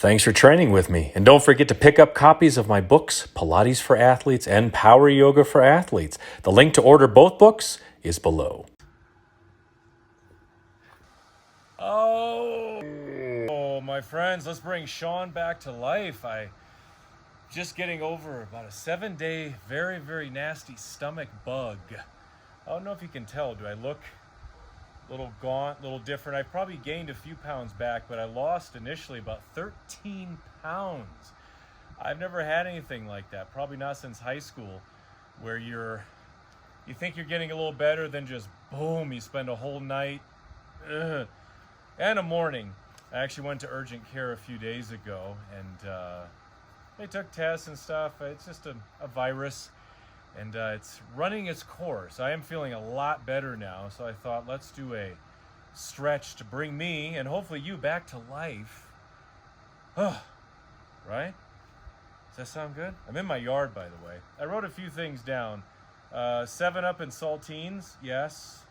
Thanks for training with me. And don't forget to pick up copies of my books, Pilates for Athletes and Power Yoga for Athletes. The link to order both books is below. Oh, my friends, let's bring Sean back to life. I just getting over about a 7-day, very, very nasty stomach bug. I don't know if you can tell. Do I look a little gaunt, a little different? I've probably gained a few pounds back, but I lost initially about 13 pounds. I've never had anything like that, probably not since high school, where you think you're getting a little better, then just boom, you spend a whole night and a morning. I actually went to urgent care a few days ago, and they took tests and stuff. It's just a virus, and it's running its course. I am feeling a lot better now, so I thought let's do a stretch to bring me and hopefully you back to life. Right? Does that sound good? I'm in my yard, by the way. I wrote a few things down. 7-Up and saltines, yes.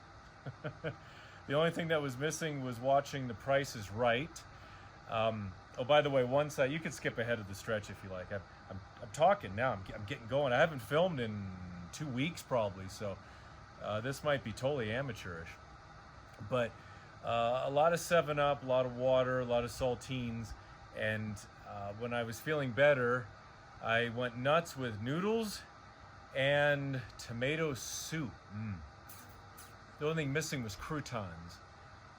The only thing that was missing was watching The Price is Right. Oh, by the way, you can skip ahead of the stretch if you like. I'm talking now. I'm getting going. I haven't filmed in 2 weeks probably, so this might be totally amateurish. But a lot of 7-Up, a lot of water, a lot of saltines, and when I was feeling better, I went nuts with noodles and tomato soup. The only thing missing was croutons.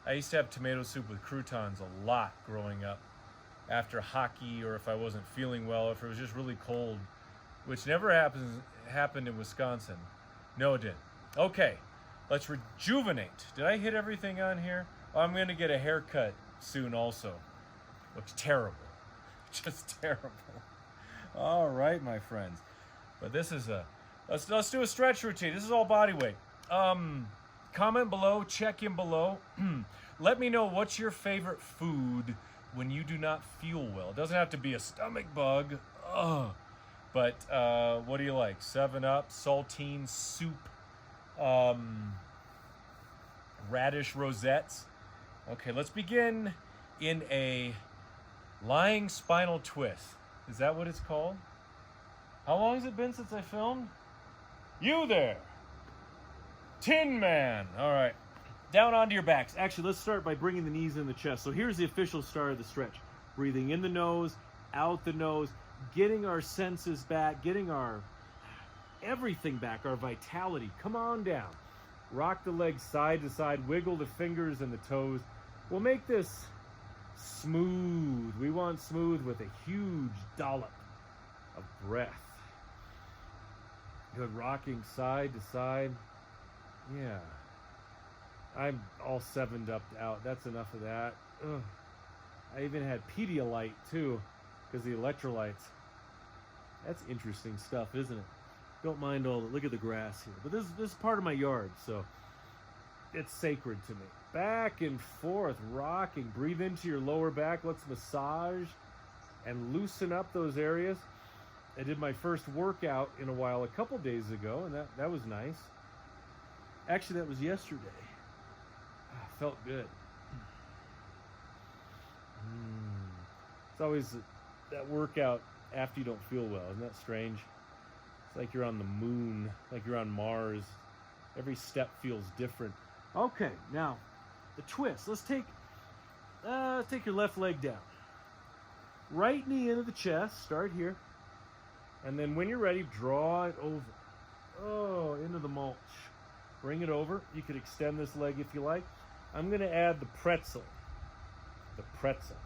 I used to have tomato soup with croutons a lot growing up after hockey, or if I wasn't feeling well, if it was just really cold, which never happened in Wisconsin. No, it didn't. Okay, let's rejuvenate. Did I hit everything on here? Oh, I'm going to get a haircut soon also. Looks terrible. Just terrible. All right, my friends. But this is let's do a stretch routine. This is all body weight. Comment below, check in below. Let me know what's your favorite food when you do not feel well. It doesn't have to be a stomach bug. But what do you like? 7-Up, saltine, soup, radish rosettes. Okay, let's begin in a lying spinal twist. Is that what it's called? How long has it been since I filmed? You there! Tin Man! All right. Down onto your backs. Actually, let's start by bringing the knees in the chest. So here's the official start of the stretch. Breathing in the nose, out the nose, getting our senses back, getting our everything back, our vitality. Come on down. Rock the legs side to side, wiggle the fingers and the toes. We'll make this smooth. We want smooth with a huge dollop of breath. Good, rocking side to side. Yeah. I'm all 7'd up out. That's enough of that. Ugh. I even had Pedialyte too, because the electrolytes. That's interesting stuff, isn't it? Don't mind all the, look at the grass here. But this is part of my yard, so it's sacred to me. Back and forth, rocking. Breathe into your lower back. Let's massage and loosen up those areas. I did my first workout in a while a couple days ago, and that was nice. Actually, that was yesterday. Felt good. It's always that workout after you don't feel well. Isn't that strange? It's like you're on the moon, like you're on Mars. Every step feels different. Okay, now the twist. Let's take your left leg down. Right knee into the chest. Start here. And then when you're ready, draw it over. Oh, into the mulch. Bring it over. You could extend this leg if you like. I'm going to add the pretzel. The pretzel.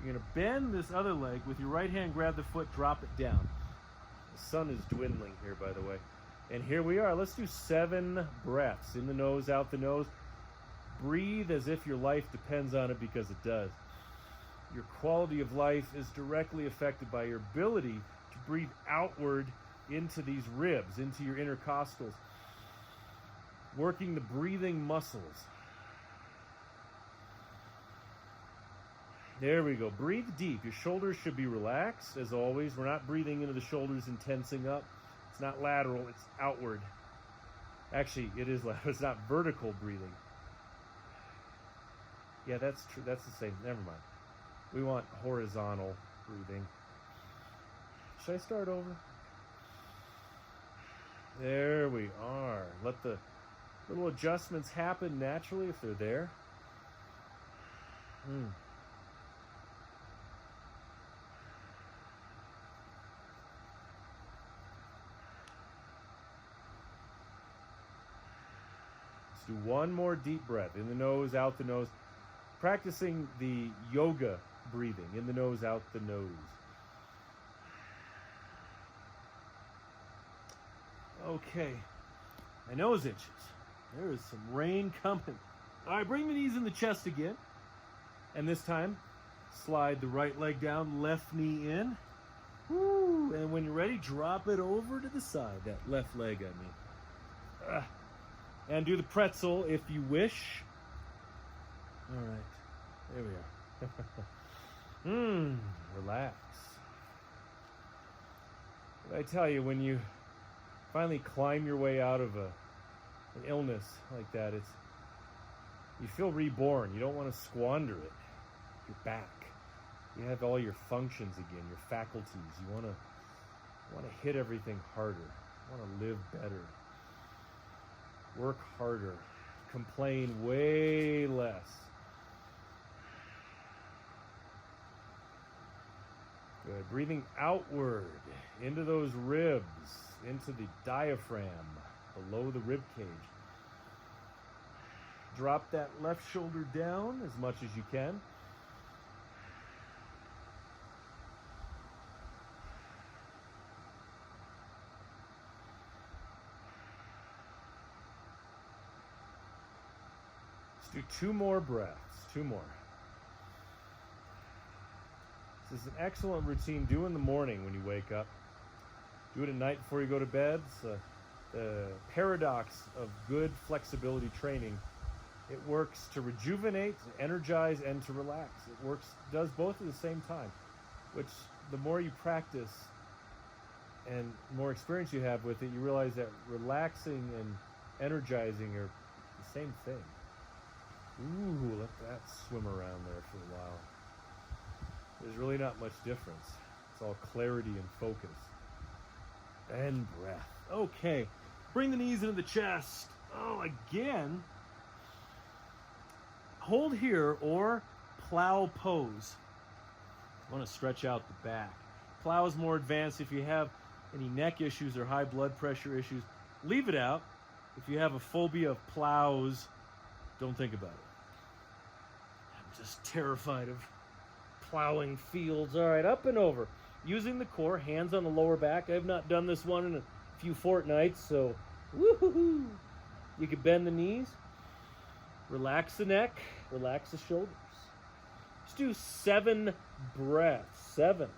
You're going to bend this other leg with your right hand, grab the foot, drop it down. The sun is dwindling here, by the way. And here we are. Let's do 7 breaths. In the nose, out the nose. Breathe as if your life depends on it, because it does. Your quality of life is directly affected by your ability to breathe outward into these ribs, into your intercostals. Working the breathing muscles. There we go. Breathe deep. Your shoulders should be relaxed, as always. We're not breathing into the shoulders and tensing up. It's not lateral, it's outward. Actually, it is lateral. It's not vertical breathing. Yeah, that's true. That's the same. Never mind. We want horizontal. breathing. Should I start over? There we are. Let the little adjustments happen naturally if they're there. Let's do one more deep breath. In the nose, out the nose. Practicing the yoga breathing. In the nose, out the nose. Okay. My nose itches. There is some rain coming. All right, bring the knees in the chest again. And this time, slide the right leg down, left knee in. Woo! And when you're ready, drop it over to the side. That left leg, I mean. And do the pretzel if you wish. All right. There we are. Relax. What I tell you, when you finally climb your way out of an illness like that, you feel reborn. You don't want to squander it. You're back. You have all your functions again, your faculties. You want to hit everything harder. You want to live better. Work harder. Complain way less. Good. Breathing outward into those ribs, into the diaphragm, below the rib cage. Drop that left shoulder down as much as you can. Let's do 2 more breaths. 2 more. This is an excellent routine. Do in the morning when you wake up. Do it at night before you go to bed. It's the paradox of good flexibility training. It works to rejuvenate, to energize, and to relax. It does both at the same time, which the more you practice and the more experience you have with it, you realize that relaxing and energizing are the same thing. Ooh, let that swim around there for a while. There's really not much difference. It's all clarity and focus. And breath. Okay. Bring the knees into the chest. Oh, again. Hold here or plow pose. I want to stretch out the back. Plow is more advanced. If you have any neck issues or high blood pressure issues, leave it out. If you have a phobia of plows, don't think about it. I'm just terrified of plowing fields. All right, up and over. Using the core, hands on the lower back. I have not done this one in a few fortnights, so woohoo! You can bend the knees, relax the neck, relax the shoulders. Let's do 7 breaths. 7.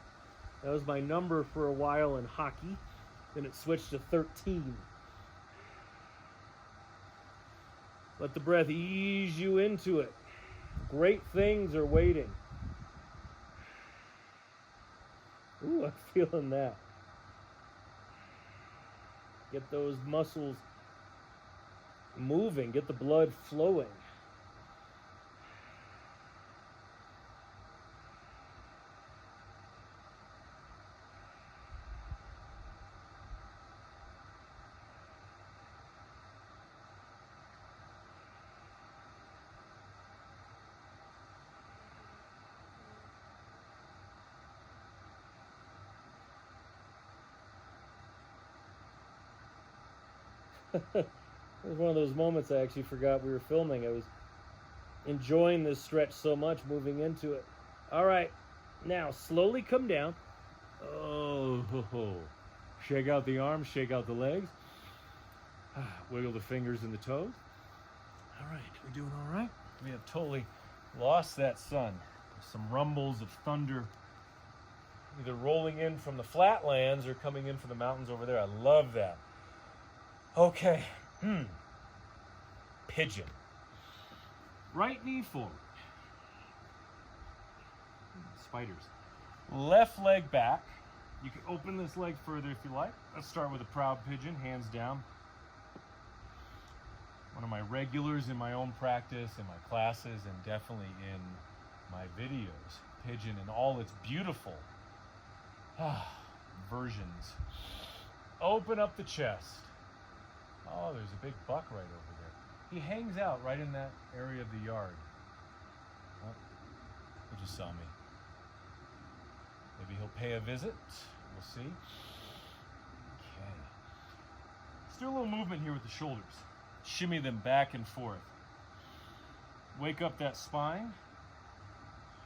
That was my number for a while in hockey. Then it switched to 13. Let the breath ease you into it. Great things are waiting. Ooh, I'm feeling that. Get those muscles moving. Get the blood flowing. It was one of those moments I actually forgot we were filming. I was enjoying this stretch so much, moving into it. All right, now slowly come down. Oh, shake out the arms, shake out the legs. Wiggle the fingers and the toes. All right, we're doing all right. We have totally lost that sun. There's some rumbles of thunder, either rolling in from the flatlands or coming in from the mountains over there. I love that. Okay, Pigeon. Right knee forward. Spiders. Left leg back. You can open this leg further if you like. Let's start with a proud pigeon, hands down. One of my regulars in my own practice, in my classes, and definitely in my videos. Pigeon in all its beautiful versions. Open up the chest. Oh, there's a big buck right over there. He hangs out right in that area of the yard. Oh, he just saw me. Maybe he'll pay a visit. We'll see. Okay. Let's do a little movement here with the shoulders. Shimmy them back and forth. Wake up that spine.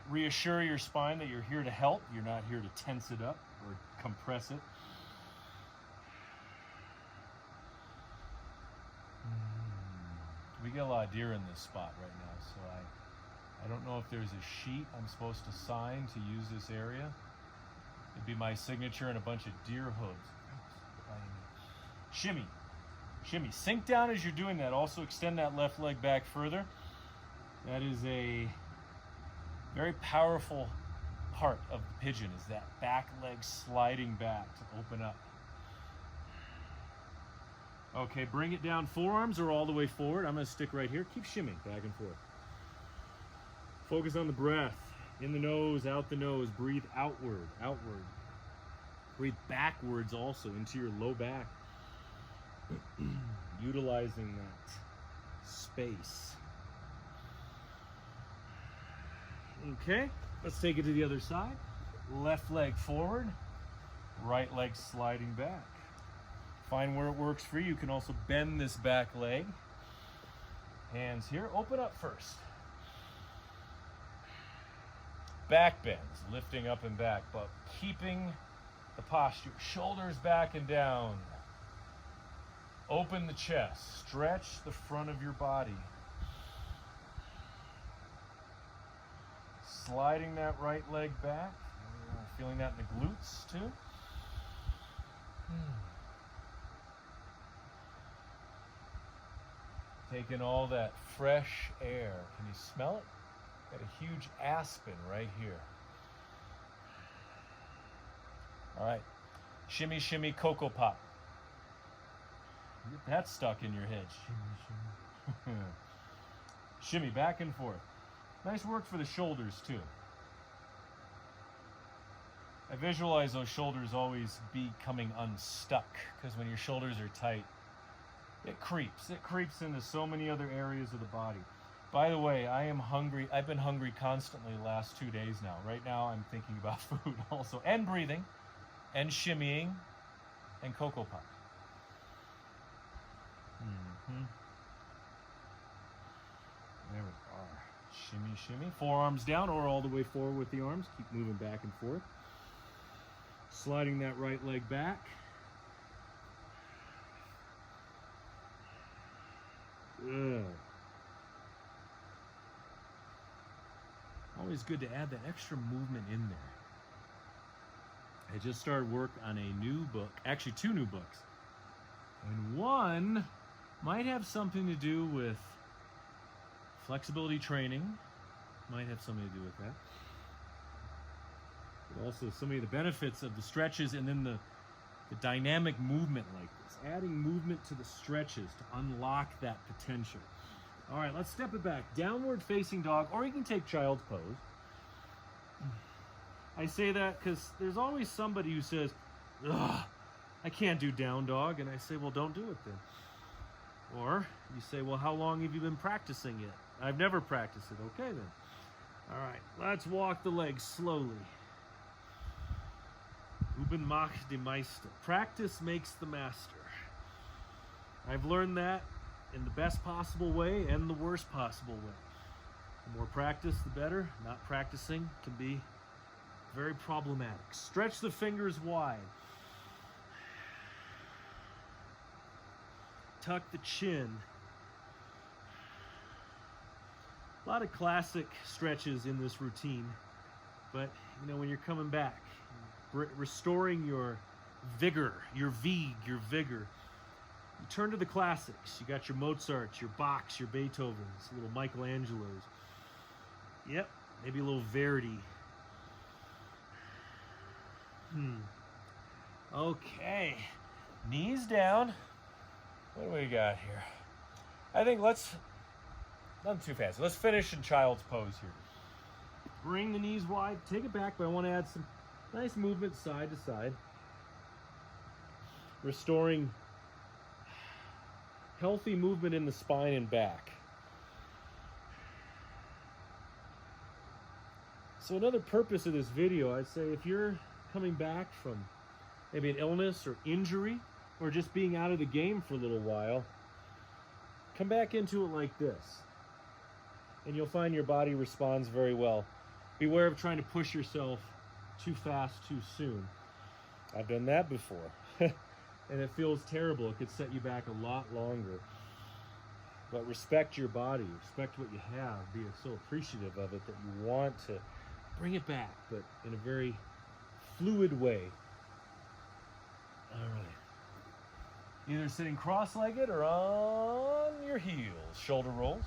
Reassure your spine that you're here to help. You're not here to tense it up or compress it. We get a lot of deer in this spot right now, so I don't know if there's a sheet I'm supposed to sign to use this area. It'd be my signature and a bunch of deer hooves. Shimmy. Shimmy. Sink down as you're doing that. Also extend that left leg back further. That is a very powerful part of the pigeon, is that back leg sliding back to open up. Okay, bring it down. Forearms are all the way forward. I'm going to stick right here. Keep shimmying back and forth. Focus on the breath. In the nose, out the nose. Breathe outward, outward. Breathe backwards also into your low back. Utilizing that space. Okay, let's take it to the other side. Left leg forward, right leg sliding back. Find where it works for you. You can also bend this back leg. Hands here, open up first. Back bends, lifting up and back, but keeping the posture. Shoulders back and down. Open the chest, stretch the front of your body. Sliding that right leg back. Feeling that in the glutes too. Taking all that fresh air. Can you smell it? Got a huge aspen right here. All right. Shimmy, shimmy, Cocoa Pop. Get that stuck in your head. Shimmy, shimmy. Shimmy back and forth. Nice work for the shoulders too. I visualize those shoulders always becoming unstuck, because when your shoulders are tight, it creeps. It creeps into so many other areas of the body. By the way, I am hungry. I've been hungry constantly the last 2 days now. Right now I'm thinking about food also, and breathing, and shimmying, and Cocoa Pop. There we are. Shimmy, shimmy. Forearms down or all the way forward with the arms. Keep moving back and forth. Sliding that right leg back. Good. Always good to add that extra movement in there. I just started work on a new book, actually 2 new books. And one might have something to do with flexibility training, might have something to do with that. But also so many of the benefits of the stretches, and then the dynamic movement like this. Adding movement to the stretches to unlock that potential. All right, let's step it back. Downward facing dog, or you can take child's pose. I say that because there's always somebody who says, ugh, I can't do down dog. And I say, well, don't do it then. Or you say, well, how long have you been practicing it? I've never practiced it. Okay then. All right, let's walk the legs slowly. Üben macht den Meister. Practice makes the master. I've learned that in the best possible way and the worst possible way. The more practice, the better. Not practicing can be very problematic. Stretch the fingers wide. Tuck the chin. A lot of classic stretches in this routine, but you know, when you're coming back, restoring your vigor, your vigor, you turn to the classics. You got your Mozarts, your Bachs, your Beethovens, little Michelangelos. Yep, maybe a little Verdi. Okay, knees down. What do we got here? I think not too fast. Let's finish in child's pose here. Bring the knees wide, take it back, but I want to add some nice movement side to side. Restoring healthy movement in the spine and back. So another purpose of this video, I'd say if you're coming back from maybe an illness or injury, or just being out of the game for a little while, come back into it like this, and you'll find your body responds very well. Beware of trying to push yourself too fast, too soon. I've done that before, and it feels terrible. It could set you back a lot longer. But respect your body, respect what you have, be so appreciative of it that you want to bring it back, but in a very fluid way. All right. Either sitting cross-legged or on your heels. Shoulder rolls.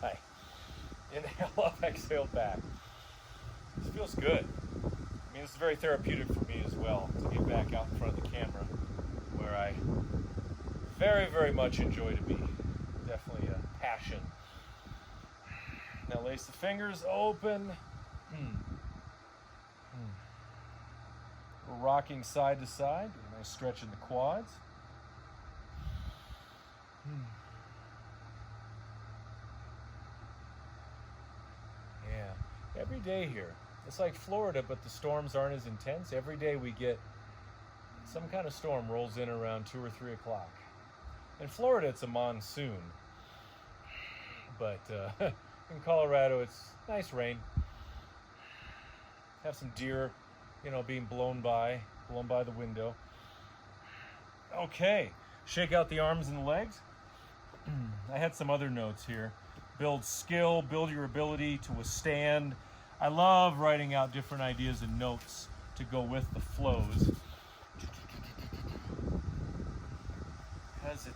Hi. Inhale up, exhale back. This feels good. I mean, this is very therapeutic for me as well, to get back out in front of the camera, where I very, very much enjoy to be. Definitely a passion. Now lace the fingers open. We're rocking side to side. A nice stretch in the quads. Yeah, every day here. It's like Florida, but the storms aren't as intense. Every day we get some kind of storm rolls in around 2 or 3 o'clock. In Florida, it's a monsoon. But in Colorado, it's nice rain. Have some deer, you know, being blown by the window. Okay, shake out the arms and the legs. I had some other notes here. Build skill, build your ability to withstand. I love writing out different ideas and notes to go with the flows. Because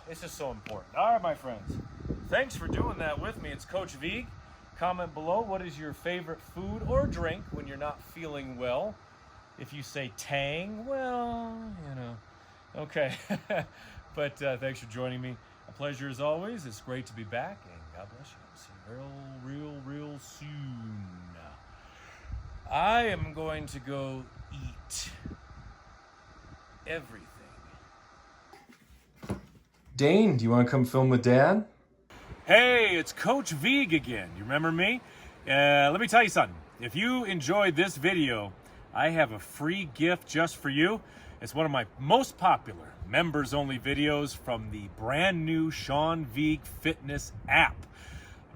it's just so important. All right, my friends. Thanks for doing that with me. It's Coach Vigue. Comment below, what is your favorite food or drink when you're not feeling well? If you say Tang, well, you know. Okay. But thanks for joining me. A pleasure as always. It's great to be back, and God bless you. I'll see you real soon. I am going to go eat everything. Dane, do you want to come film with Dad? Hey, it's Coach Vigue again. You remember me? Let me tell you something. If you enjoyed this video, I have a free gift just for you. It's one of my most popular members-only videos from the brand new Sean Vigue Fitness app.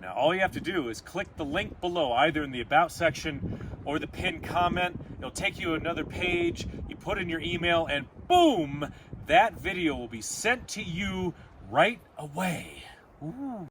Now, all you have to do is click the link below, either in the About section or the pinned comment. It'll take you to another page. You put in your email, and boom, that video will be sent to you right away. Ooh.